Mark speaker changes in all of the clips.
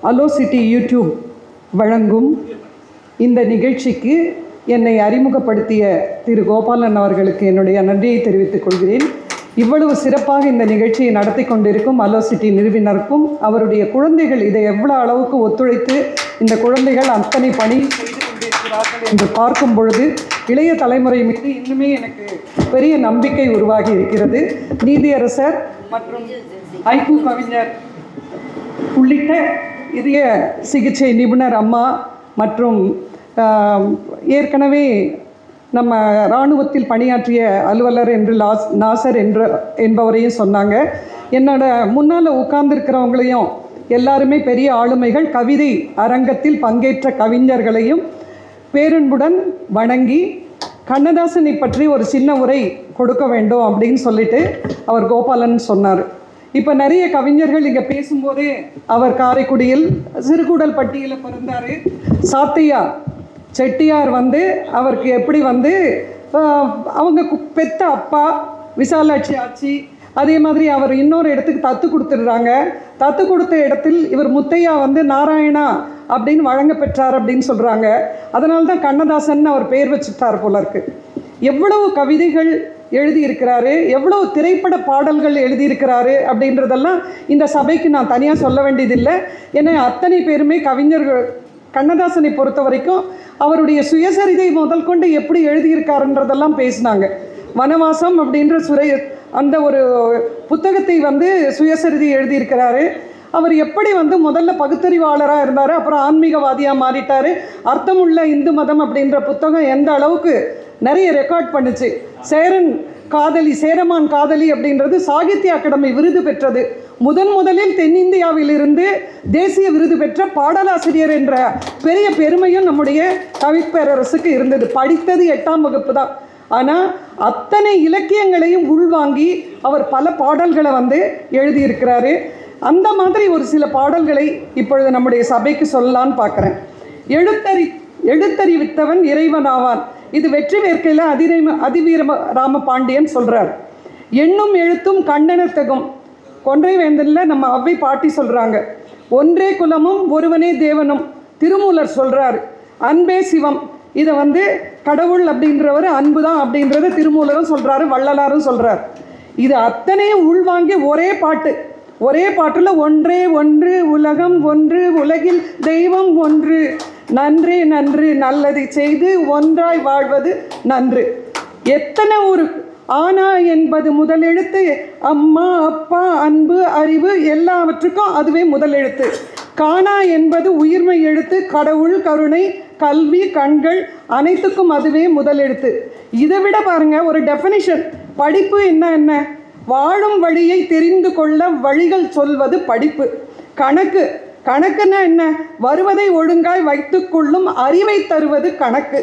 Speaker 1: Allow city YouTube வழங்கும் இந்த நிகழ்ச்சிக்கு என்னை அறிமுகப்படுத்திய திரு கோபாலன் அவர்களுக்கு என்னுடைய நன்றியை தெரிவித்துக் கொள்கிறேன். இவ்வளவு சிறப்பாக இந்த நிகழ்ச்சியை நடத்தி கொண்டிருக்கும் அலோ சிட்டி நிறுவனருக்கும் அவருடைய குழந்தைகள் இதை எவ்வளோ அளவுக்கு ஒத்துழைத்து இந்த குழந்தைகள் அத்தனை பணி செய்து கொண்டிருக்கிறார்கள் என்று பார்க்கும் பொழுது இளைய தலைமுறை மீது இன்னுமே எனக்கு பெரிய நம்பிக்கை உருவாகி இருக்கிறது. நீதியரசர் மற்றும் ஐக்கூ கவிஞர் உள்ளிட்ட இதய சிகிச்சை நிபுணர் அம்மா மற்றும் ஏற்கனவே நம்ம இராணுவத்தில் பணியாற்றிய அலுவலர் என்று நாசர் என்பவரையும் சொன்னாங்க. என்னோட முன்னால் உட்கார்ந்துருக்கிறவங்களையும் எல்லாருமே பெரிய ஆளுமைகள், கவிதை அரங்கத்தில் பங்கேற்ற கவிஞர்களையும் பேரன்புடன் வணங்கி கண்ணதாசனை பற்றி ஒரு சின்ன உரை கொடுக்க வேண்டும் அப்படின்னு சொல்லிட்டு அவர் கோபாலன் சொன்னார். இப்போ நிறைய கவிஞர்கள் இங்கே பேசும்போதே அவர் காரைக்குடியில் சிறுகுடல் பட்டியில் பிறந்தார். சாத்தையா செட்டியார் அவருக்கு எப்படி அவங்க பெத்த அப்பா விசாலாட்சி ஆட்சி, அதே மாதிரி அவர் இன்னொரு இடத்துக்கு தத்து கொடுத்துடுறாங்க. தத்து கொடுத்த இடத்தில் இவர் முத்தையா நாராயணா அப்படின்னு வழங்க பெற்றார் அப்படின்னு சொல்கிறாங்க. அதனால தான் கண்ணதாசன் அவர் பெயர் வச்சுட்டார் போல இருக்கு. எவ்வளவு கவிதைகள் எழுதியிருக்கிறாரு, எவ்வளோ திரைப்பட பாடல்கள் எழுதியிருக்கிறாரு அப்படின்றதெல்லாம் இந்த சபைக்கு நான் தனியாக சொல்ல வேண்டியதில்லை. ஏன்னா அத்தனை பேருமே கவிஞர்கள். கண்ணதாசனை பொறுத்த வரைக்கும் அவருடைய சுயசரிதை முதல் கொண்டு எப்படி எழுதியிருக்காருன்றதெல்லாம் பேசினாங்க. வனவாசம் அப்படின்ற அந்த ஒரு புத்தகத்தை சுயசரிதை எழுதியிருக்கிறாரு. அவர் எப்படி முதல்ல பகுத்தறிவாளராக இருந்தார், அப்புறம் ஆன்மீகவாதியாக மாறிட்டார். அர்த்தமுள்ள இந்து மதம் அப்படின்ற புத்தகம் எந்த அளவுக்கு நிறைய ரெக்கார்ட் பண்ணுச்சு. சேரமான் காதலி அப்படின்றது சாகித்ய அகாடமி விருது பெற்றது. முதலில் தென்னிந்தியாவிலிருந்து தேசிய விருது பெற்ற பாடலாசிரியர் என்ற பெரிய பெருமையும் நம்முடைய கவிப்பேரரசுக்கு இருந்தது. படித்தது 8ஆம் வகுப்பு தான். ஆனால் அத்தனை இலக்கியங்களையும் உள்வாங்கி அவர் பல பாடல்களை எழுதியிருக்கிறாரு. அந்த மாதிரி ஒரு சில பாடல்களை இப்பொழுது நம்முடைய சபைக்கு சொல்லலான்னு பார்க்குறேன். எழுத்தறிவித்தவன் இறைவனாவான். இது வெற்றி வேர்க்கையில் அதிவீர ராம பாண்டியன் சொல்கிறார். எண்ணும் எழுத்தும் கண்டனத்தகும். கொன்றை வேந்தனில் நம்ம அவ்வை பாட்டி சொல்கிறாங்க. ஒன்றே குலமும் ஒருவனே தேவனும் திருமூலர் சொல்கிறார். அன்பே சிவம். இதை கடவுள் அப்படின்றவர் அன்பு தான் அப்படின்றத திருமூலரும் சொல்கிறாரு, வள்ளலாரும் சொல்கிறார். இது அத்தனையும் உள்வாங்கி ஒரே பாட்டில் ஒன்றே ஒன்று உலகம் ஒன்று உலகில் தெய்வம் ஒன்று நன்றே நன்று நல்லதை செய்து ஒன்றாய் வாழ்வது நன்று. எத்தனை ஒரு ஆனா என்பது முதல் எழுத்து. அம்மா அப்பா அன்பு அறிவு எல்லாவற்றுக்கும் அதுவே முதல் எழுத்து. காணா என்பது உயிர்மை எழுத்து. கடவுள் கருணை கல்வி கண்கள் அனைத்துக்கும் அதுவே முதல் எழுத்து. இதை விட பாருங்க ஒரு டெஃபினிஷன். படிப்பு என்ன? வாழும் வழியை தெரிந்து கொள்ள வழிகள் சொல்வது படிப்பு. கணக்குன்னா என்ன? வருவதை ஒழுங்காய் வைத்துக்கொள்ளும் அறிவை தருவது கணக்கு.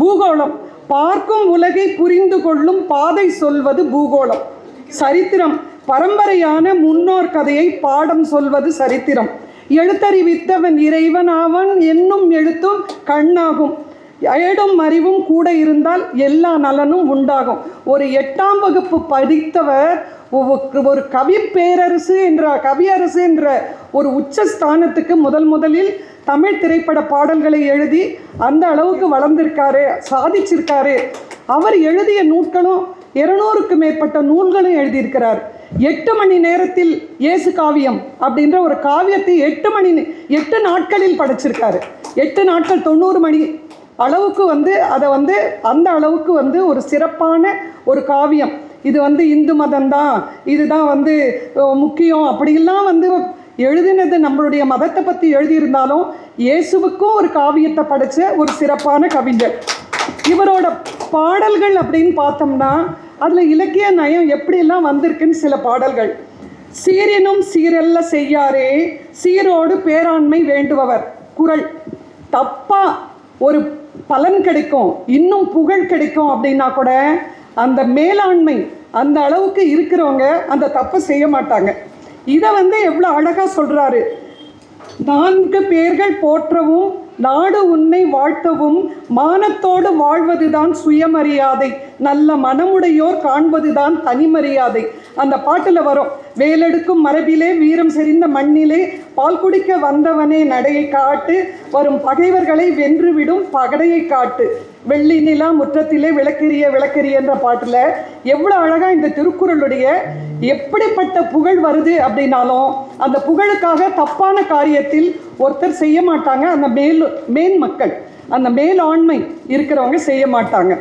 Speaker 1: பூகோளம் பார்க்கும் உலகை புரிந்து கொள்ளும் பாதை சொல்வது பூகோளம். சரித்திரம் பரம்பரையான முன்னோர் கதையை பாடம் சொல்வது சரித்திரம். எழுத்தறிவித்தவன் இறைவன் அவன் என்னும் எழுத்தும் கண்ணாகும். ஏடும் அறிவும் கூட இருந்தால் எல்லா நலனும் உண்டாகும். ஒரு 8ஆம் வகுப்பு படித்தவர் ஒரு கவியரசு என்ற ஒரு உச்சஸ்தானத்துக்கு முதலில் தமிழ் திரைப்பட பாடல்களை எழுதி அந்த அளவுக்கு வளர்ந்திருக்காரு, சாதிச்சிருக்காரு. அவர் எழுதிய நூல்களும் 200க்கும் மேற்பட்ட நூல்களும் எழுதியிருக்கிறார். 8 மணி நேரத்தில் இயேசு காவியம் அப்படின்ற ஒரு காவியத்தை 8 நாட்களில் படைச்சிருக்காரு. 8 நாட்கள் 90 மணி அளவுக்கு அதை அந்த அளவுக்கு ஒரு சிறப்பான ஒரு காவியம். இது இந்து மதம்தான், இதுதான் முக்கியம் அப்படிலாம் எழுதினது நம்மளுடைய மதத்தை பற்றி எழுதியிருந்தாலும் இயேசுவுக்கும் ஒரு காவியத்தை படைச்ச ஒரு சிறப்பான கவிஞர். இவரோட பாடல்கள் அப்படின்னு பார்த்தோம்னா அதில் இலக்கிய நயம் எப்படியெல்லாம் வந்திருக்குன்னு சில பாடல்கள். சீரினும் சீரல்ல செய்யாரே சீரோடு பேராண்மை வேண்டுபவர். குறள். தப்பா ஒரு பலன் கிடைக்கும், இன்னும் புகழ் கிடைக்கும் அப்படின்னா கூட அந்த மேலாண்மை அந்த அளவுக்கு இருக்கிறவங்க அந்த தப்பை செய்ய மாட்டாங்க. இதை எவ்வளோ அழகாக சொல்கிறாரு. 4 பேர்கள் போற்றவும் நாடு உன்னை வாழ்த்தவும் மானத்தோடு வாழ்வதுதான் சுயமரியாதை, நல்ல மனமுடையோர் காண்பதுதான் தனிமரியாதை. அந்த பாட்டில் வரும், வேலெடுக்கும் மரபிலே வீரம் செறிந்த மண்ணிலே பால் குடிக்க வந்தவனே நடையை காட்டு, வரும் பகைவர்களை வென்றுவிடும் பகடையை காட்டு, வெள்ளி நிலா முற்றத்திலே விளக்கெரிய என்ற பாட்டில் எவ்வளோ அழகாக இந்த திருக்குறளுடைய எப்படிப்பட்ட புகழ் வருது அப்படின்னாலும் அந்த புகழுக்காக தப்பான காரியத்தில் ஒருத்தர் செய்ய மாட்டாங்க. அந்த மேன் மக்கள், அந்த மேலாண்மை இருக்கிறவங்க செய்ய மாட்டாங்க.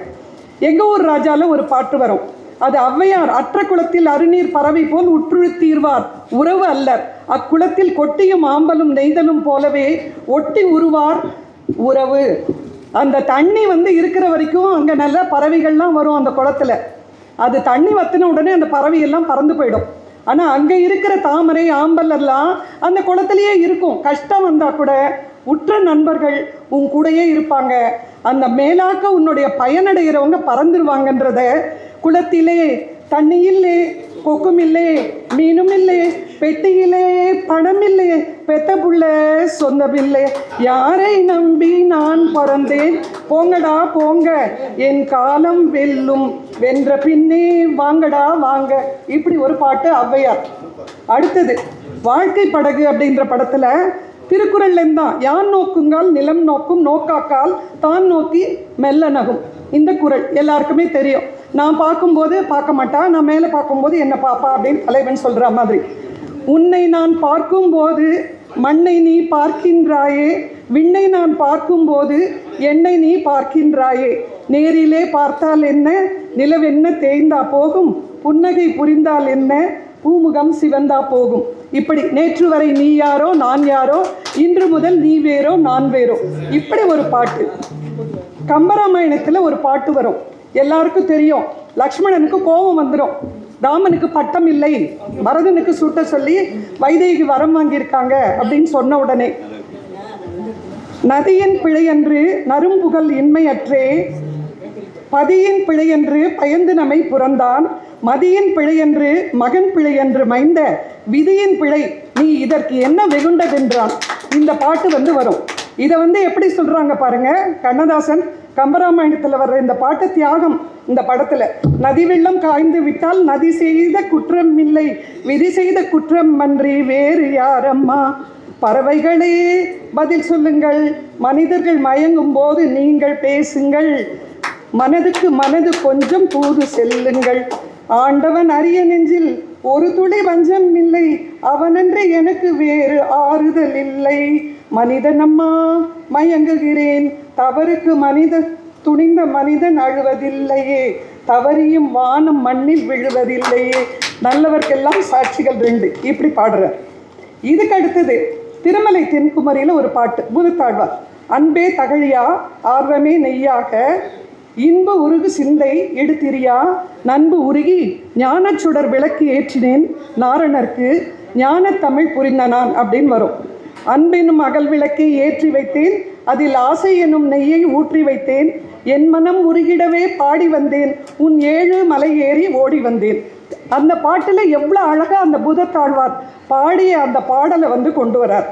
Speaker 1: எங்கள் ஊர் ராஜாவில் ஒரு பாட்டு வரும், அது ஔவையார், அற்ற குளத்தில் அருநீர் பறவை போல் உற்றுழுத்தீர்வார் உறவு அல்லர், அக்குளத்தில் கொட்டியும் ஆம்பலும் நெய்தலும் போலவே ஒட்டி உருவார் உறவு. அந்த தண்ணி இருக்கிற வரைக்கும் அங்கே நல்ல பறவைகள்லாம் வரும் அந்த குளத்தில். அது தண்ணி வற்றின உடனே அந்த பறவையெல்லாம் பறந்து போயிடும். ஆனால் அங்கே இருக்கிற தாமரை ஆம்பல் எல்லாம் அந்த குளத்திலேயே இருக்கும். கஷ்டம் வந்தால் கூட உற்ற நண்பர்கள் உன் கூடையே இருப்பாங்க. அந்த மேலாக்க உன்னுடைய பயனடைகிறவங்க பறந்துருவாங்கன்றத குளத்திலே தண்ணியில்லே கொக்கும் இல்லை, மீனும் இல்லை, பெட்டியிலே பணம் இல்லை, பெத்த புள்ள சொந்தமில்லை, யாரை நம்பி நான் பிறந்தேன், போங்கடா போங்க என் காலம் வெல்லும், வென்ற பின்னே வாங்கடா வாங்க. இப்படி ஒரு பாட்டு ஔவையார். அடுத்தது வாழ்க்கை படகு அப்படின்ற படத்தில் திருக்குறள்லேருந்து தான், யான் நோக்குங்கால் நிலம் நோக்கும், நோக்காக்கால் தான் நோக்கி மெல்ல நகும். இந்த குறள் எல்லாருக்குமே தெரியும். நான் பார்க்கும்போது பார்க்க மாட்டா, நான் மேலே பார்க்கும்போது என்ன பாப்பா அப்படின்னு தலைவன் சொல்கிற மாதிரி, உன்னை நான் பார்க்கும்போது மண்ணை நீ பார்க்கின்றாயே, விண்ணை நான் பார்க்கும்போது என்னை நீ பார்க்கின்றாயே, நேரிலே பார்த்தால் என்ன நிலவென்ன தேய்ந்தா போகும், புன்னகை புரிந்தால் என்ன பூமுகம் சிவந்தா போகும். இப்படி நேற்று வரை நீ யாரோ நான் யாரோ, இன்று முதல் நீ வேறோ நான் வேறோ. இப்படி ஒரு பாட்டு. கம்பராமாயணத்தில் ஒரு பாட்டு வரும், எல்லாருக்கும் தெரியும். லக்ஷ்மணனுக்கு கோபம் வந்துடும், ராமனுக்கு பட்டம் இல்லை, பரதனுக்கு சூட்ட சொல்லி வைதேகி வரம் வாங்கியிருக்காங்க அப்படின்னு சொன்ன உடனே, நதியின் பிழையன்று நரும்புகழ் இன்மையற்றே, பதியின் பிழையன்று பயந்து நம்மை புறந்தான், மதியின் பிழையன்று மகன் பிழையன்று மைந்த, விதியின் பிழை நீ இதற்கு என்ன வெகுண்டதென்றான். இந்த பாட்டு வரும். இதை எப்படி சொல்கிறாங்க பாருங்க. கண்ணதாசன் கம்பராமாயணத்தில் வர்ற இந்த பாட்டு தியாகம். இந்த படத்தில் நதி வெள்ளம் காய்ந்து விட்டால் நதி செய்த குற்றம் இல்லை, விதி செய்த குற்றம் அன்றி வேறு யாரம்மா, பறவைகளே பதில் சொல்லுங்கள், மனிதர்கள் மயங்கும் போது நீங்கள் பேசுங்கள், மனதுக்கு மனது கொஞ்சம் தூது செல்லுங்கள், ஆண்டவன் அரிய நெஞ்சில் ஒரு துளி வஞ்சம் இல்லை, அவனன்று எனக்கு வேறு ஆறுதல் இல்லை, மனிதனம்மா மயங்குகிறேன், தவறுக்கு துணிந்த மனிதன் அழுவதில்லையே, தவறியும் வானம் மண்ணில் விழுவதில்லையே, நல்லவர்க்கெல்லாம் சாட்சிகள் 2. இப்படி பாடுறார். இதுக்கு அடுத்தது திருமலை தென்குமரியில் ஒரு பாட்டு, பூதத்தாழ்வார். அன்பே தகழியா ஆர்வமே நெய்யாக, இன்ப உருகு சிந்தை எடுத்திரியா, நண்பு உருகி ஞானச்சுடர் விளக்கு ஏற்றினேன் நாரணர்க்கு, ஞான தமிழ் புரிந்த நான் அப்படின்னு வரும். அன்பெனும் அகல் விளக்கை ஏற்றி வைத்தேன், அதில் ஆசை எனும் நெய்யை ஊற்றி வைத்தேன், என் மனம் உருகிடவே பாடி வந்தேன், உன் 7 மலை ஏறி ஓடி வந்தேன். அந்த பாட்டில் எவ்வளோ அழகாக அந்த பூதத்தாழ்வார் பாடிய அந்த பாடலை கொண்டு வரார்.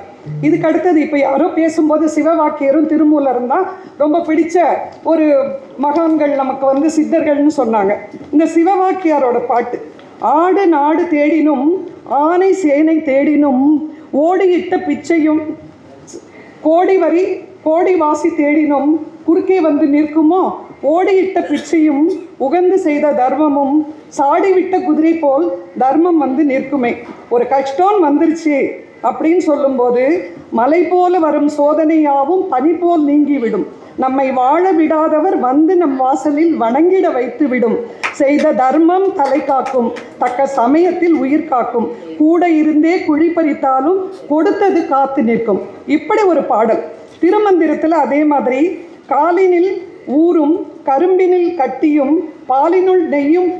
Speaker 1: இதுக்கு அடுத்தது இப்போ யாரோ பேசும்போது சிவவாக்கியரும் திருமூலரும் தான் ரொம்ப பிடிச்ச ஒரு மகான்கள், நமக்கு சித்தர்கள்னு சொன்னாங்க. இந்த சிவவாக்கியாரோட பாட்டு, ஆடு நாடு தேடினும் ஆனை சேனை தேடினும், ஓடியிட்ட பிச்சையும் கோடி வாசி தேடினும் குறுக்கே நிற்குமோ, ஓடியிட்ட பிச்சையும் உகந்து செய்த தர்மமும், சாடிவிட்ட குதிரை போல் தர்மம் நிற்குமே. ஒரு கஷ்டம் வந்துருச்சு அப்படின்னு சொல்லும்போது, மலை போல வரும் சோதனையாவும் பனி போல் நீங்கிவிடும், நம்மை வாழ விடாதவர் நம் வாசலில் வணங்கிட வைத்து விடும், செய்த தர்மம் தலை காக்கும், தக்க சமயத்தில் உயிர் காக்கும், கூட இருந்தே குழி பறித்தாலும் கொடுத்தது காத்து நிற்கும். இப்படி ஒரு பாடல். திருமந்திரத்தில் அதே மாதிரி, காலினில் ஊரும் கரும்பினில் கட்டியும், பாலினுள் நெய்யும்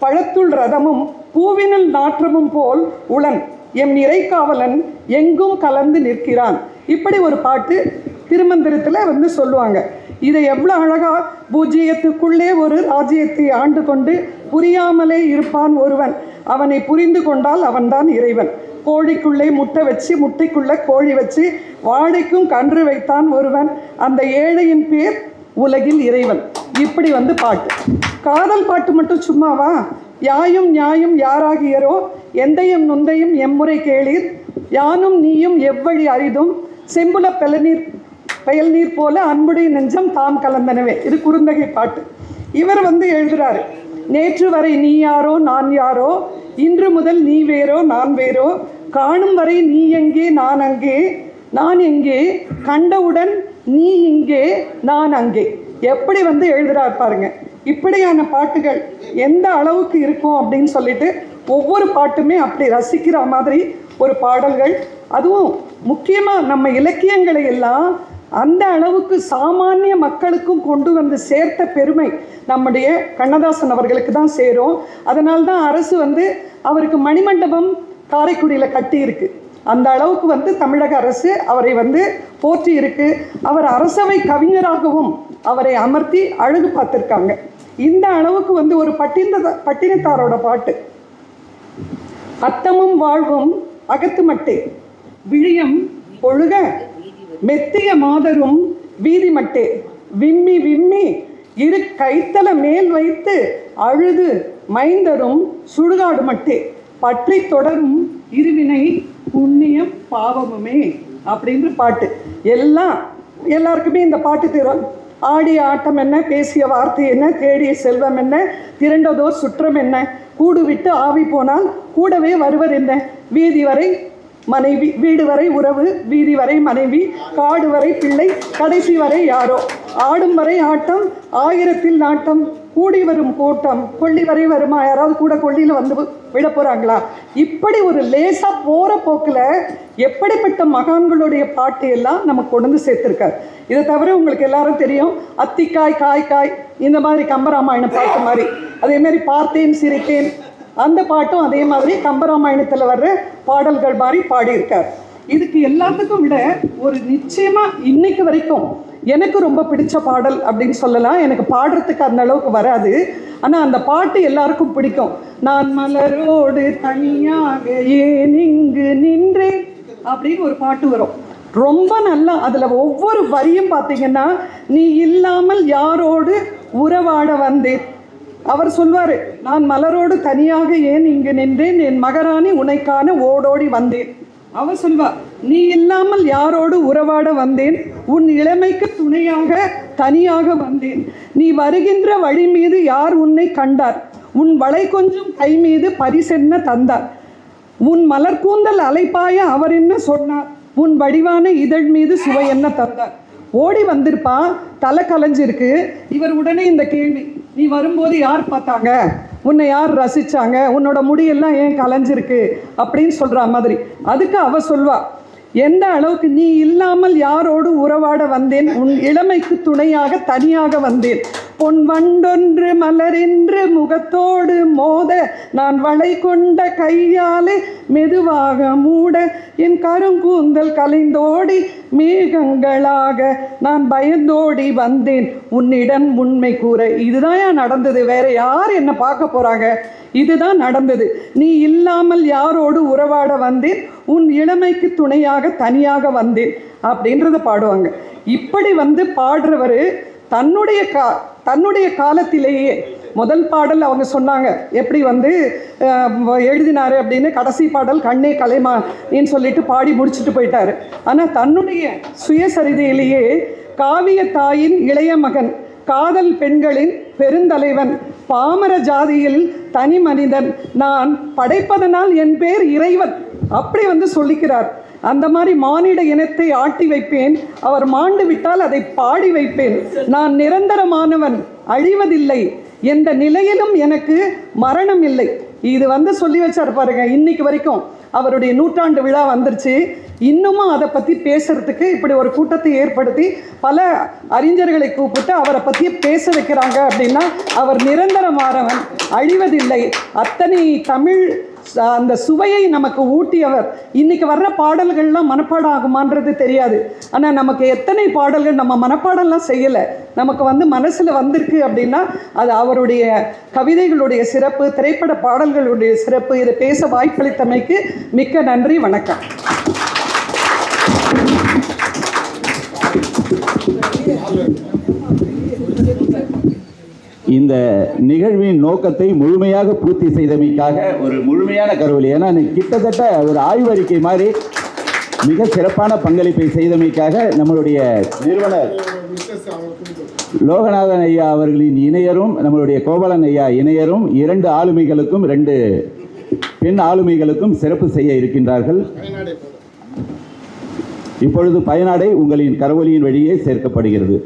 Speaker 1: பழத்துள் ரதமும், பூவினுள் நாற்றமும் போல் உளன் எம் இறைக்காவலன் எங்கும் கலந்து நிற்கிறான். இப்படி ஒரு பாட்டு திருமந்திரத்தில் சொல்லுவாங்க. இதை எவ்வளோ அழகா, பூஜ்ஜியத்துக்குள்ளே ஒரு ராஜ்யத்தை ஆண்டு கொண்டு புரியாமலே இருப்பான் ஒருவன், அவனை புரிந்து கொண்டால் அவன்தான் இறைவன். கோழிக்குள்ளே முட்டை வச்சு, முட்டைக்குள்ளே கோழி வச்சு, வாழைக்கும் கன்று வைத்தான் ஒருவன், அந்த ஏழையின் பேர் உலகில் இறைவன். இப்படி பாட்டு. காதல் பாட்டு மட்டும் சும்மாவா? யாயும் நியாயும் யாராகியரோ, எந்தையும் நுந்தையும் எம்முறை கேளீர், யானும் நீயும் எவ்வழி அரிதும், செம்புல பெயல் நீர் போல அன்புடைய நெஞ்சம் தாம் கலந்தனவே. இது குறுந்தகை பாட்டு. இவர் எழுதுறாரு, நேற்று வரை நீ யாரோ நான் யாரோ, இன்று முதல் நீ வேறோ நான் வேறோ, காணும் வரை நீ எங்கே நான் அங்கே, நான் எங்கே கண்டவுடன் நீ இங்கே நான் அங்கே. எப்படி எழுதுறார் பாருங்க. இப்படியான பாட்டுகள் எந்த அளவுக்கு இருக்கும் அப்படின்னு சொல்லிட்டு ஒவ்வொரு பாட்டுமே அப்படி ரசிக்கிற மாதிரி ஒரு பாடல்கள். அதுவும் முக்கியமாக நம்ம இலக்கியங்களை எல்லாம் அந்த அளவுக்கு சாமானிய மக்களுக்கும் கொண்டு சேர்த்த பெருமை நம்முடைய கண்ணதாசன் அவர்களுக்கு தான் சேரும். அதனால்தான் அரசு அவருக்கு மணிமண்டபம் காரைக்குடியில் கட்டியிருக்கு. அந்த அளவுக்கு தமிழக அரசு அவரை போற்றி இருக்கு. அவர் அரசவை கவிஞராகவும் அவரை அமர்த்தி அழகு பார்த்துருக்காங்க. இந்த அளவுக்கு ஒரு பட்டினத்தாரோட பாட்டு. அத்தமும் வாழ்வும் அகத்து மட்டே, விழியம் ஒழுக மெத்திய மாதரும் வீதி மட்டே, விம்மி விம்மி இரு கைத்தல மேல் வைத்து அழுது மைந்தரும் சுடுகாடு மட்டே, பற்றி தொடரும் இருவினை புண்ணியம் பாவமுமே அப்படின்ற பாட்டு. எல்லாருக்குமே இந்த பாட்டு தெரியும். ஆடிய ஆட்டம் என்ன, பேசிய வார்த்தை என்ன, தேடிய செல்வம் என்ன, திரண்டதோர் சுற்றம் என்ன, கூடு விட்டு ஆவி போனால் கூடவே வருவர் என்ன, வீதி வரை மனைவி, வீடு வரை உறவு, வீதி வரை மனைவி, காடு வரை பிள்ளை, கடைசி வரை யாரோ, ஆடும் வரை ஆட்டம், ஆயிரத்தில் நாட்டம், கூடி வரும் கூட்டம், கொள்ளி வரை வருமா, யாராவது கூட கொள்ளியில் விட போகிறாங்களா? இப்படி ஒரு லேசாக போகிற போக்கில் எப்படிப்பட்ட மகான்களுடைய பாட்டு எல்லாம் நமக்கு கொண்டு சேர்த்துருக்காரு. இதை தவிர உங்களுக்கு எல்லாரும் தெரியும், அத்திக்காய் காய் காய் இந்த மாதிரி கம்பராமாயணம் பாட்டு மாதிரி, அதேமாதிரி பார்த்தேன் சிரித்தேன் அந்த பாட்டும் அதே மாதிரி கம்பராமாயணத்தில் வர்ற பாடல்கள் மாதிரி பாடியிருக்கார். இதுக்கு எல்லாத்துக்கும் விட ஒரு நிச்சயமாக இன்னைக்கு வரைக்கும் எனக்கு ரொம்ப பிடிச்ச பாடல் அப்படின்னு சொல்லலாம். எனக்கு பாடுறதுக்கு அந்த அளவுக்கு வராது, ஆனால் அந்த பாட்டு எல்லாருக்கும் பிடிக்கும். நான் மலரோடு தனியாக ஏன் இங்கு நின்றேன் அப்படின்னு ஒரு பாட்டு வரும். ரொம்ப நல்லா அதில் ஒவ்வொரு வரியும் பார்த்தீங்கன்னா, நீ இல்லாமல் யாரோடு உறவாட வந்தேன். அவர் சொல்வார், நான் மலரோடு தனியாக ஏன் இங்கு நின்றேன், என் மகராணி உனைக்கான ஓடோடி வந்தேன். அவர் சொல்வார், நீ இல்லாமல் யாரோடு உறவாட வந்தேன், உன் இளமைக்கு துணையாக தனியாக வந்தேன், நீ வருகின்ற வழி மீது யார் உன்னை கண்டார், உன் வளை கொஞ்சம் கை மீது பரிசென்ன தந்தார், உன் மலர் கூந்தல் அலைப்பாய அவர் என்ன சொன்னார், உன் வடிவான இதழ் மீது சுவை என்ன தந்தார். ஓடி வந்திருப்பான், தலை கலைஞ்சிருக்கு. இவர் உடனே இந்த கேள்வி, நீ வரும்போது யார் பார்த்தாங்க, உன்னை யார் ரசித்தாங்க, உன்னோட முடியெல்லாம் ஏன் கலைஞ்சிருக்கு அப்படின்னு சொல்கிற மாதிரி. அதுக்கு அவ சொல்வா, எந்த அளவுக்கு நீ இல்லாமல் யாரோடு உறவாட வந்தேன், உன் இளமைக்கு துணையாக தனியாக வந்தேன், பொன் வண்டொன்று மலரென்று முகத்தோடு மோத, நான் வளை கொண்ட கையாலே மெதுவாக மூட, என் கருங்கூந்தல் கலைந்தோடி மேகங்களாக நான் பயந்தோடி வந்தேன் உன்னிடம் உண்மை கூற. இதுதான் நடந்தது, வேற யார் என்ன பார்க்க போகிறாங்க, இதுதான் நடந்தது. நீ இல்லாமல் யாரோடு உறவாட வந்தேன், உன் இளமைக்கு துணையாக தனியாக வந்தேன் அப்படின்றத பாடுவாங்க. இப்படி பாடுறவர் தன்னுடைய காலத்திலேயே முதல் பாடல் அவங்க சொன்னாங்க எப்படி எழுதினாரு அப்படின்னு. கடைசி பாடல் கண்ணே கலைமான்னு சொல்லிட்டு பாடி முடிச்சுட்டு போயிட்டாரு. ஆனால் தன்னுடைய சுயசரிதையிலேயே காவிய தாயின் இளைய மகன், காதல் பெண்களின் பெருந்தலைவன், பாமர ஜாதியில் தனி மனிதன், நான் படைப்பதனால் என் பேர் இறைவன் அப்படி சொல்லிக்கிறார். அந்த மாதிரி மானிட இனத்தை ஆட்டி வைப்பேன், அவர் மாண்டு விட்டால் அதை பாடி வைப்பேன், நான் நிரந்தரமானவன் அழிவதில்லை, எந்த நிலையிலும் எனக்கு மரணம் இல்லை. இது சொல்லி வச்சார் பாருங்க. இன்னைக்கு வரைக்கும் அவருடைய நூற்றாண்டு விழா வந்துருச்சு. இன்னமும் அதை பற்றி பேசுறதுக்கு இப்படி ஒரு கூட்டத்தை ஏற்படுத்தி பல அறிஞர்களை கூப்பிட்டு அவரை பற்றி பேச வைக்கிறாங்க. அப்படின்னா அவர் நிரந்தரமானவன், அழிவதில்லை. அத்தனை தமிழ் அந்த சுவையை நமக்கு ஊட்டியவர். இன்றைக்கி வர்ற பாடல்கள்லாம் மனப்பாடம் ஆகுமான்றது தெரியாது. ஆனால் நமக்கு எத்தனை பாடல்கள் நம்ம மனப்பாடம்லாம் செய்யலை, நமக்கு மனசில் வந்திருக்கு அப்படின்னா அது அவருடைய கவிதைகளுடைய சிறப்பு, திரைப்பட பாடல்களுடைய சிறப்பு. இதை பேச வாய்ப்பளித்தமைக்கு மிக்க நன்றி. வணக்கம்.
Speaker 2: இந்த நிகழ்வின் நோக்கத்தை முழுமையாக பூர்த்தி செய்தமைக்காக ஒரு முழுமையான கருவொலி, ஏன்னா கிட்டத்தட்ட ஒரு ஆய்வறிக்கை மாதிரி மிக சிறப்பான பங்களிப்பை செய்தமைக்காக நம்மளுடைய நிறுவனர் லோகநாதன் ஐயா அவர்களின் இணையரும் நம்மளுடைய கோபாலன் ஐயா இணையரும் 2 ஆளுமைகளுக்கும் 2 பெண் ஆளுமைகளுக்கும் சிறப்பு செய்ய இருக்கின்றார்கள். இப்பொழுது பயனாடை உங்களின் கரவொலியின் வழியே சேர்க்கப்படுகிறது.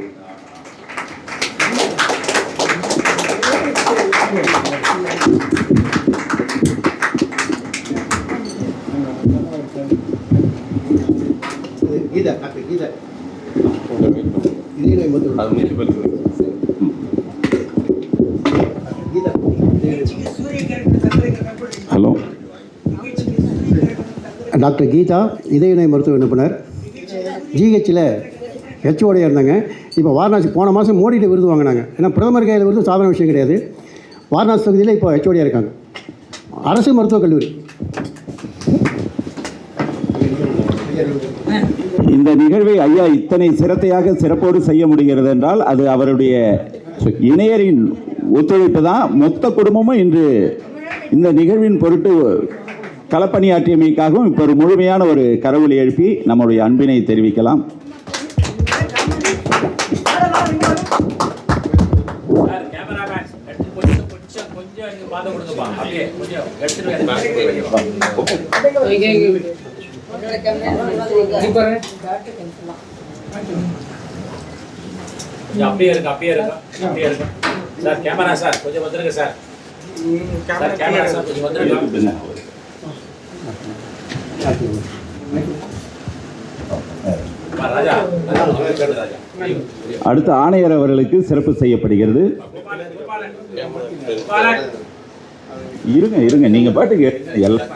Speaker 2: ஹலோ,
Speaker 3: டாக்டர் கீதா, இதய மருத்துவ நிபுணர், ஜிஹெச்சில் ஹெச்ஓடியாக இருந்தாங்க. இப்போ வாரணாசி போன மாதம் மோடிகிட்ட விருது வாங்கினாங்க. ஏன்னா பிரதமர் கையில் விருது சாதாரண விஷயம் கிடையாது. வாரணாசி தொகுதியில் இப்போ ஹெச்ஓடியாக இருக்காங்க. அரசு மருத்துவக் கல்லூரி.
Speaker 2: இந்த நிகழ்வை ஐயா இத்தனை சிறப்போடு செய்ய முடிகிறது என்றால் அது அவருடைய இணையரின் ஒத்துழைப்பு தான். மொத்த குடும்பமும் இன்று இந்த நிகழ்வின் பொருட்டு களப்பணியாற்றியமைக்காகவும் இப்போ ஒரு முழுமையான ஒரு கரவொலி எழுப்பி நம்முடைய அன்பினை தெரிவிக்கலாம்.
Speaker 4: அப்படியே இருக்கு சார். கேமரா சார் கொஞ்சம் வந்துருங்க சார். கேமரா சார் கொஞ்சம் வந்துருங்க.
Speaker 2: அடுத்த ஆணையர் அவர்களுக்கு சிறப்பு செய்யப்படுகிறது. இருங்க நீங்க பாட்டுக்கு எல்லாம்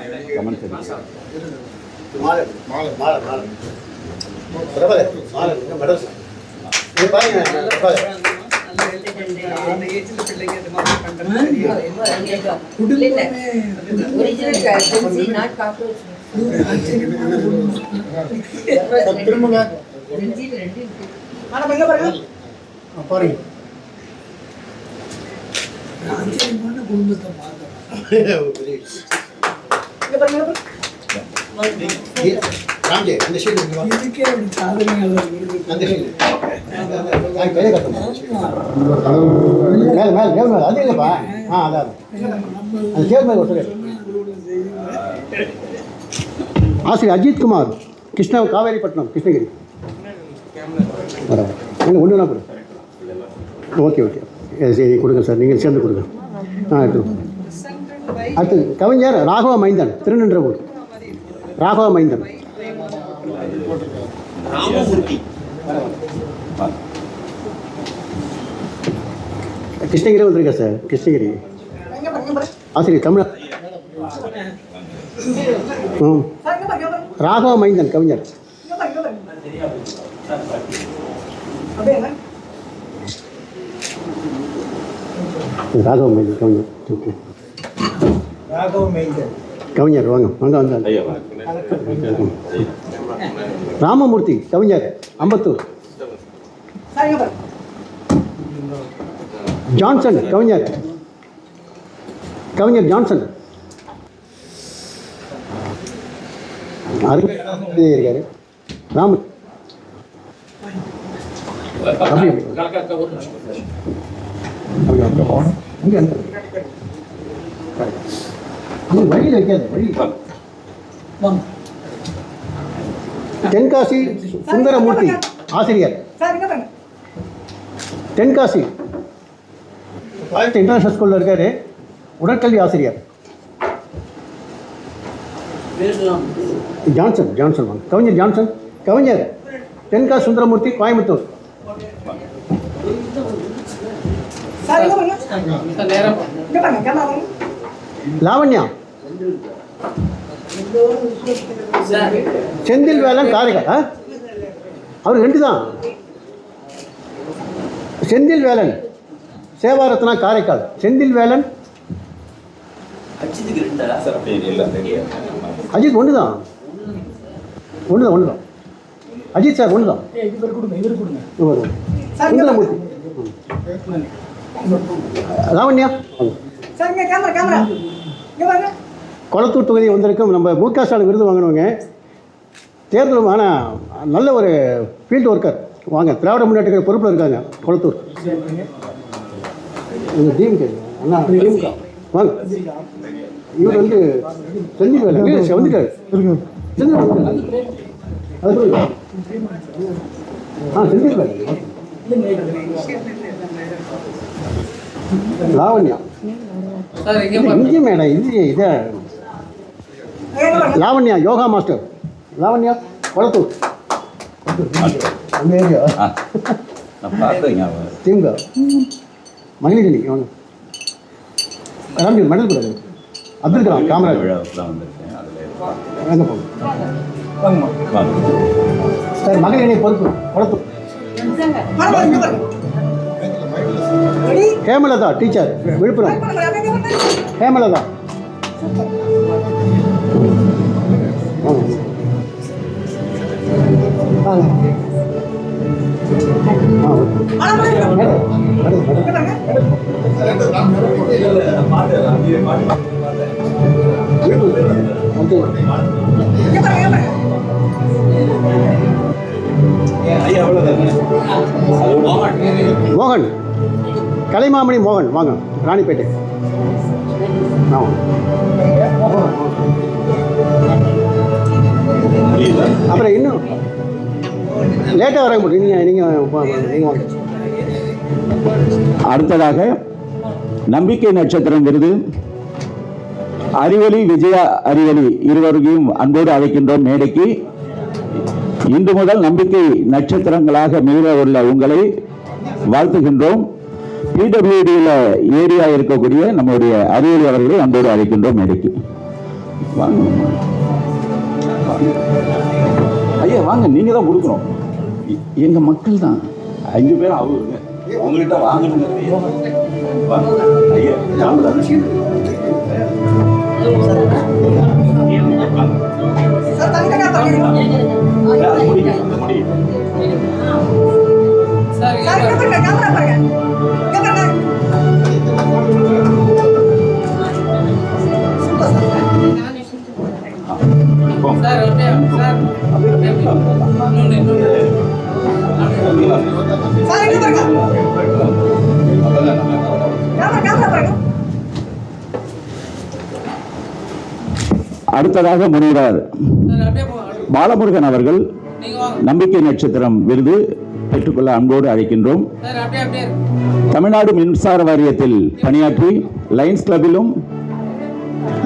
Speaker 3: ஆசிரியர் அஜித் குமார், கிருஷ்ணா, காவேரிப்பட்டினம், கிருஷ்ணகிரி. ஒன்று கொடு. ஓகே சரி கொடுங்க சார், நீங்கள் சேர்ந்து கொடுங்க. எடுத்து. அடுத்து கவிஞர் ராகவ மைந்தன், திருநின்றவூர். ராகவ மைந்தன். கிருஷ்ணகிரி வந்திருக்கா சார்? கிருஷ்ணகிரி. ஆசிரியர் தமிழ். ராகவ மைந்தன் கவிஞர். ராகவ மைந்தன் கவிஞர். கவிஞர் வாங்க. ராமமூர்த்தி கவிஞர், அம்பத்தூர். ஜான்சன் கவிஞர் ஜான்சன் இருக்காரு. ராம வழியில் வைக்காது. தென்காசி சுந்தரமூர்த்தி, ஆசிரியர், தென்காசி இன்டர்நேஷனல் ஸ்கூலில் இருக்காரு. உடற்கல்வி ஆசிரியர். ஜான்சன் கவிஞர் ஜான்சன் கவிஞர், தென்காசி சுந்தரமூர்த்தி, கோயம்புத்தூர். லாவண்யா செந்தில் வேலன் காரைக்கால். அவர் 2 தான். செந்தில் வேலன் சேவாரத்னா காரைக்கால். செந்தில் வேலன் அஜித் ஒன்று தான். அஜித் சார் ஒன்று தான். சுந்தரமூர்த்தி. லாவண்யா கொளத்தூர் தொகுதி வந்திருக்கும் நம்ம முக ஸ்டாலின் விருது வாங்கினவங்க. தேர்தல் ஆனால் நல்ல ஒரு ஃபீல்டு ஒர்க்கர். வாங்க, திராவிட முன்னேற்ற பொறுப்பில் இருக்காங்க கொளத்தூர். டிஎம்கே அண்ணா திமுக வாங்க. இவர் வந்து செந்தில் வேலை வந்துட்டார். செந்தில் வந்துட்டார். அது செந்தில் வேலை. லாவண்யா இங்கே மேடம் இதை லாவண்யா யோகா மாஸ்டர். லாவண்யா கொளத்தூர் அந்த ஏரியா திமுக. மகளிர் அணி வாங்க. ராம்ஜி மெடல் கூடாது. அப்துல் கலாம் காமராஜ் எங்கே போகும் சார்? மகளிர் அணி பொறுப்பு கொளத்தூர். ஹேமலதா டீச்சர் விழுப்புரம். ஹேமலதா மோகன் கலைமாமணி மோகன் வாங்க. ராணிப்பேட்டை. அப்புறம் இன்னும் லேட்டாக வர முடியும். நீங்கள் வாங்க.
Speaker 2: அடுத்ததாக நம்பிக்கை நட்சத்திரம் விருது அறிவொளி விஜயா அறிவொளி இருவரையும் அன்போடு அழைக்கின்றோம் மேடைக்கு. இன்று முதல் நம்பிக்கை நட்சத்திரங்களாக மீற உள்ள உங்களை வாழ்த்துகின்றோம். பிடபிள்யூடியில் ஏரியா இருக்கக்கூடிய நம்முடைய அறிவொளி அவர்களை அன்போடு அழைக்கின்றோம் மேடைக்கு. வாங்க ஐயா, வாங்க. நீங்க தான் கொடுக்கணும். எங்க மக்கள் தான் 5 பேர் அவருங்க. உங்கள்கிட்ட வாங்கணுங்க ஐயா. அடுத்ததாக முனைவர் பாலமுருகன் அவர்கள் நம்பிக்கை நட்சத்திரம் விருது பெற்றுக்கொள்ள அன்போடு அழைக்கின்றோம். தமிழ்நாடு மின்சார வாரியத்தில் பணியாற்றி லயன்ஸ் கிளப்பிலும்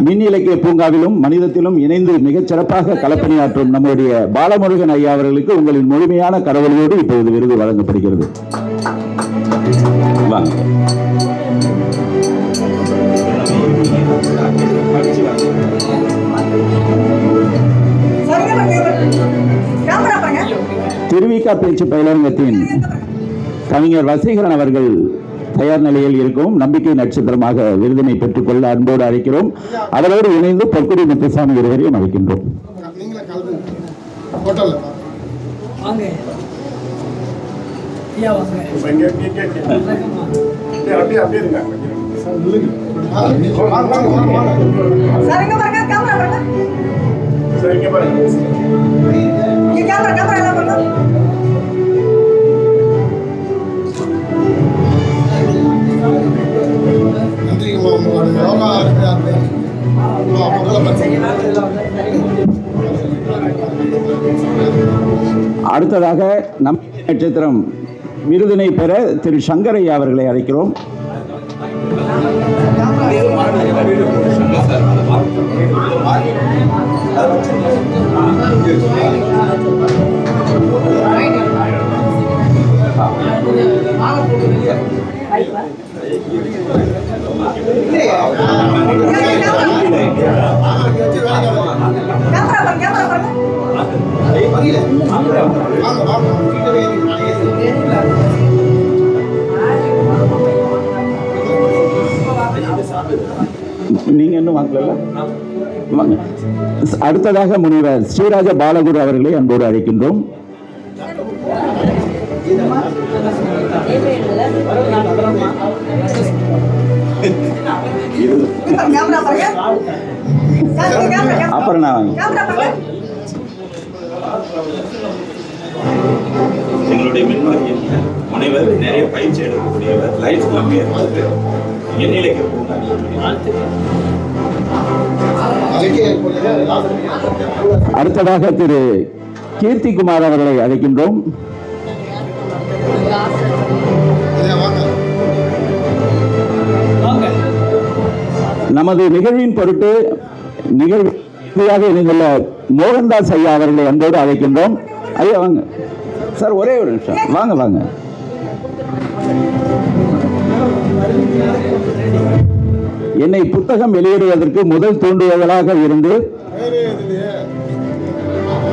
Speaker 2: மின் இலக்கிய பூங்காவிலும் மனிதத்திலும் இணைந்து மிகச் சிறப்பாக களப்பணியாற்றும் நம்முடைய பாலமுருகன் ஐயா அவர்களுக்கு உங்களின் முழுமையான கரவொலியோடு இப்போது விருது வழங்கப்படுகிறது. திருவிக்கா பேச்சு பயிலரங்கத்தின் கவிஞர் வசீகரன் அவர்கள் தயார் நிலையில் இருக்கும் நம்பிக்கை நட்சத்திரமாக விருதினை பெற்றுக்கொள்ள அன்போடு அழைக்கிறோம். அவரோடு இணைந்து பொற்குடி முத்துசாமி இருவரையும் அழைக்கின்றோம். அடுத்ததாக நம்பிக்கை நட்சத்திரம் விருதினை பெற திரு சங்கரையா அவர்களை அழைக்கிறோம். நீங்க இன்னும் வாங்கல வாங்க. அடுத்ததாக முனைவர் ஸ்ரீராஜ பாலகுரு அவர்களை அன்போடு அழைக்கின்றோம். அப்புறம் நான்
Speaker 5: எங்களுடைய மின்வாரியம் முனைவர் நிறைய பயிற்சி எடுக்கக்கூடியவர், லைஃப் கம்மி இருந்தது, எண்ணிலைக்கு
Speaker 2: அடுத்ததாக திரு கீர்த்திகுமார் அவர்களை அழைக்கின்றோம். நமது நிகழ்வின் பொருட்டு நிகழ்ச்சியாக இணைந்துள்ள மோகன்தாஸ் ஐயா அவர்களை அன்போடு அழைக்கின்றோம். ஐயா வாங்க சார், ஒரே ஒரு நிமிஷம் வாங்க வாங்க. என்னை புத்தகம் வெளியிடுவதற்கு முதல் தூண்டுவதாக இருந்து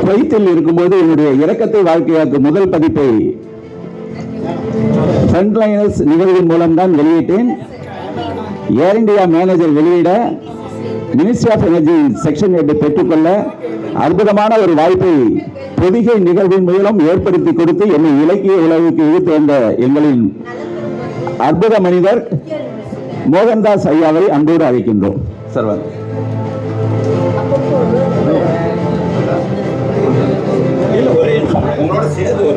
Speaker 2: குவைத்தில் இருக்கும்போது என்னுடைய இரக்கத்தை வாழ்க்கையாக்கு முதல் பதிப்பை ஃப்ரண்ட்லைனர்ஸ் நிகழ்வின் மூலம்தான் வெளியிட்டேன். ஏர் இந்தியா மேனேஜர் வெளியிட மினிஸ்ட்ரி ஆஃப் எனர்ஜி செக்ஷன் 8 பெற்றுக்கொள்ள அற்புதமான ஒரு வாய்ப்பை பொதிகை நிகழ்வின் மூலம் ஏற்படுத்தி கொடுத்து என்னை இலக்கிய உலகுக்கு இழுத்து வந்த எங்களின் அற்புத மனிதர் மோகன்தாஸ் ஐயாவை அன்போடு அழைக்கின்றோம். சர்வர்
Speaker 5: உங்களோட சேர்ந்து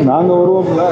Speaker 2: நாங்க வருவோம்ல.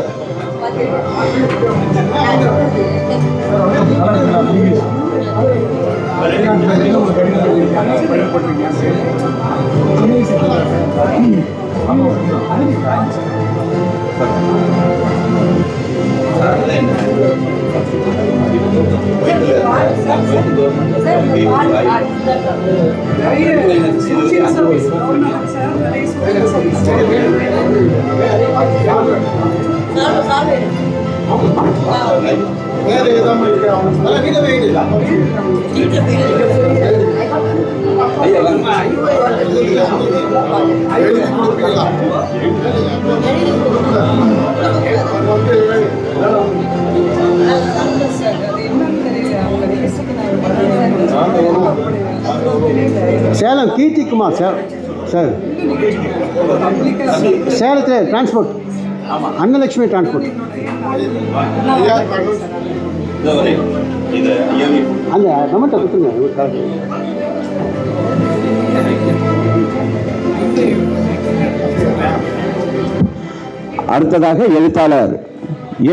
Speaker 3: சேலம் கீர்த்திக்குமார் சார். சார் சேலத்தில் டிரான்ஸ்போர்ட், அன்னலட்சுமி டிரான்ஸ்போர்ட். அந்த நம்மகிட்ட கொடுத்துருங்க.
Speaker 2: அடுத்ததாக எழுத்தாளர்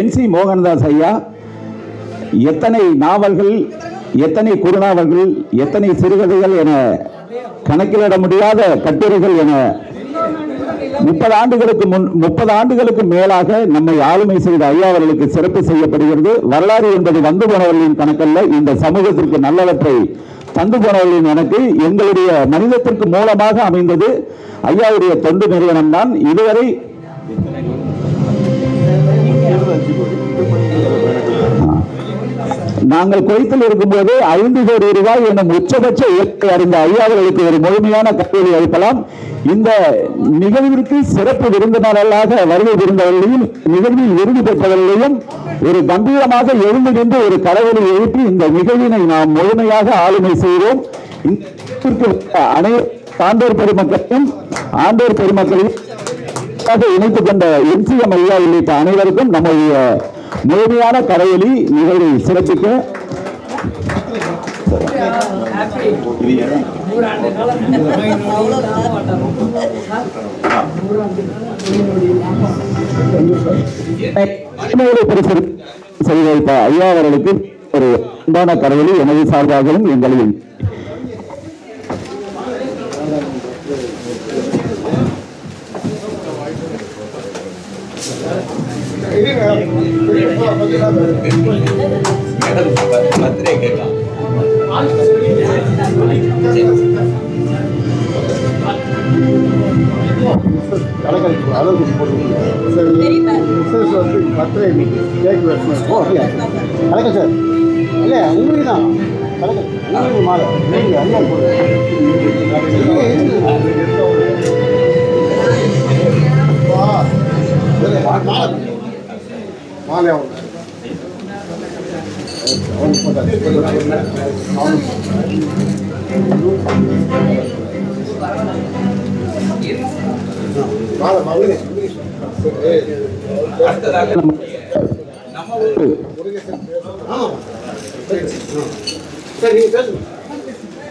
Speaker 2: NC மோகன்தாஸ் ஐயா எத்தனை நாவல்கள், எத்தனை குறுநாவல்கள், எத்தனை சிறுகதைகள் என கணக்கிலிட முடியாத கட்டுரைகள் என 30 ஆண்டுகளுக்கு மேலாக நம்மை ஆளுமை செய்த ஐயா அவர்களுக்கு சிறப்பு செய்யப்படுகிறது. வரலாறு என்பது வந்து போனவர்களின் கணக்கல்ல, இந்த சமூகத்திற்கு நல்லவற்றை தந்து போனவர்களின் எனக்கு எங்களுடைய மனிதத்திற்கு மூலமாக அமைந்தது ஐயாவுடைய தொண்டு நிறுவனம் தான். இதுவரை நாங்கள் குவைத்தில் இருக்கும்போது 5 கோடி ரூபாய் எனும் உச்சபட்ச இலக்கை அறிந்த ஐயாவர்களுக்கு ஒரு முழுமையான கல்வி அளிக்கலாம். இந்த நிகழ்விற்கு சிறப்பு விருந்தினர்களாக வருகை புரிந்தவர்களையும் நிகழ்வில் விருது பெற்றவர்களையும் ஒரு கம்பீரமாக எழுந்து நின்று ஒரு கடவுளை எழுப்பி இந்த நிகழ்வினை நாம் முழுமையாக ஆளுமை செய்வோம். அனைத்து ஆண்டோர் பெருமக்களையும் ஆண்டோர் பெருமக்களையும் இணைத்துக் கொண்ட NCM ஐயா உள்ளிட்ட அனைவருக்கும் நம்முடைய முழுமையான கரையொலி நிகழ்வை சிறப்பிக்க செய்து வைத்த ஐயா அவர்களுக்கு ஒரு அன்பான கரையொலி எனது சார்பாகவும் எங்களின்
Speaker 5: பத்திரை கேட்கலாம்.
Speaker 3: சார் இல்லை உங்களுக்கு தான் மாலை ஐயா போடு. மாலை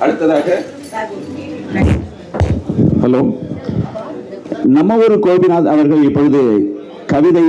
Speaker 2: அடுத்ததாக ஹலோ நம்ம ஊர் கோபிநாத் அவர்கள் இப்பொழுது கவிதை